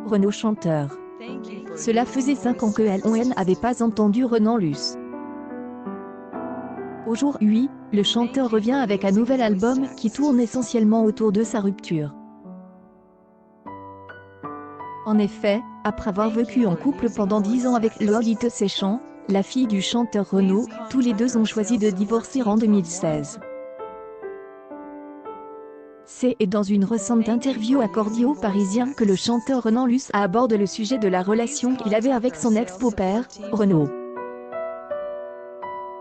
Renaud chanteur. Cela faisait 5 ans que l'on n'avait pas entendu Renan Luce. Aujourd'hui, le chanteur revient avec un nouvel album qui tourne essentiellement autour de sa rupture. En effet, après avoir vécu en couple pendant 10 ans avec Lolita Séchant, la fille du chanteur Renaud, tous les deux ont choisi de divorcer en 2016. C'est dans une récente interview accordée aux Parisiens que le chanteur Renan Luce aborde le sujet de la relation qu'il avait avec son ex-beau-père, Renaud.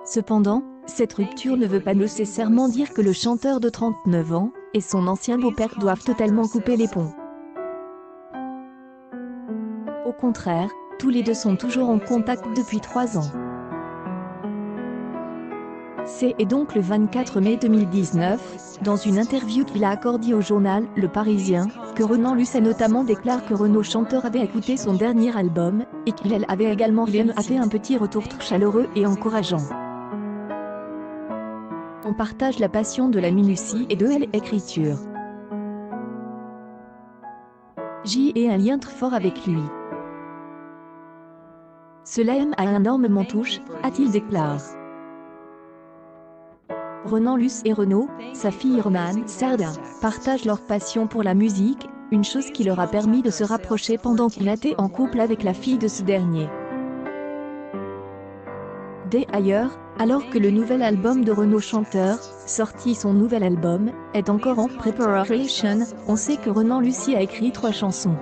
Cependant, cette rupture ne veut pas nécessairement dire que le chanteur de 39 ans et son ancien beau-père doivent totalement couper les ponts. Au contraire, tous les deux sont toujours en contact depuis 3 ans. C'est donc le 24 mai 2019, dans une interview qu'il a accordée au journal Le Parisien, que Renan Luce a notamment déclaré que Renaud chanteur avait écouté son dernier album, et qu'il avait également fait un petit retour très chaleureux et encourageant. On partage la passion de la minutie et de l'écriture. J'y ai un lien très fort avec lui. Cela m'a énormément touché, a-t-il déclaré. Renan Luce et Renaud, sa fille Romane Sardin, partagent leur passion pour la musique, une chose qui leur a permis de se rapprocher pendant qu'il était en couple avec la fille de ce dernier. D'ailleurs, alors que le nouvel album de Renaud chanteur, sorti son nouvel album, est encore en préparation, on sait que Renan Luce a écrit 3 chansons.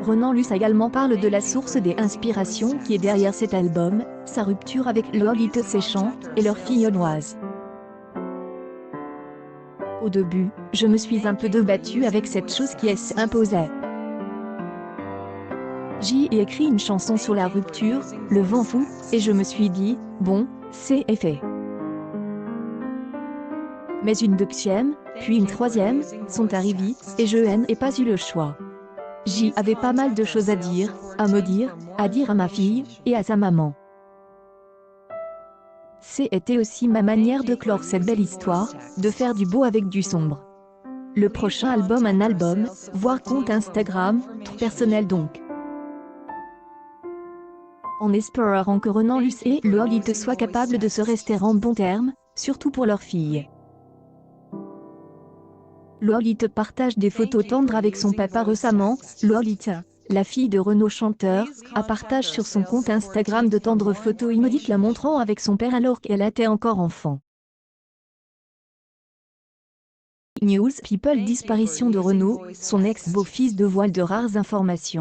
Renan Luce également parle de la source des inspirations qui est derrière cet album, sa rupture avec Lolita Séchant et leur fille Onoise. Au début, je me suis un peu débattue avec cette chose qui s'imposait. J'y ai écrit une chanson sur la rupture, Le vent fou, et je me suis dit, bon, c'est fait. Mais une deuxième, puis une troisième, sont arrivées, et je n'ai pas eu le choix. J'y avais pas mal de choses à dire à ma fille, et à sa maman. C'était aussi ma manière de clore cette belle histoire, de faire du beau avec du sombre. Le prochain album, un album, voire compte Instagram, très personnel donc. En espérant que Renan Luce et Lolita soient capables de se rester en bons termes, surtout pour leur fille. Lolita partage des photos tendres avec son papa récemment. Lolita, la fille de Renaud chanteur, a partagé sur son compte Instagram de tendres photos inédites la montrant avec son père alors qu'elle était encore enfant. News People, disparition de Renaud, son ex-beau-fils dévoile de rares informations.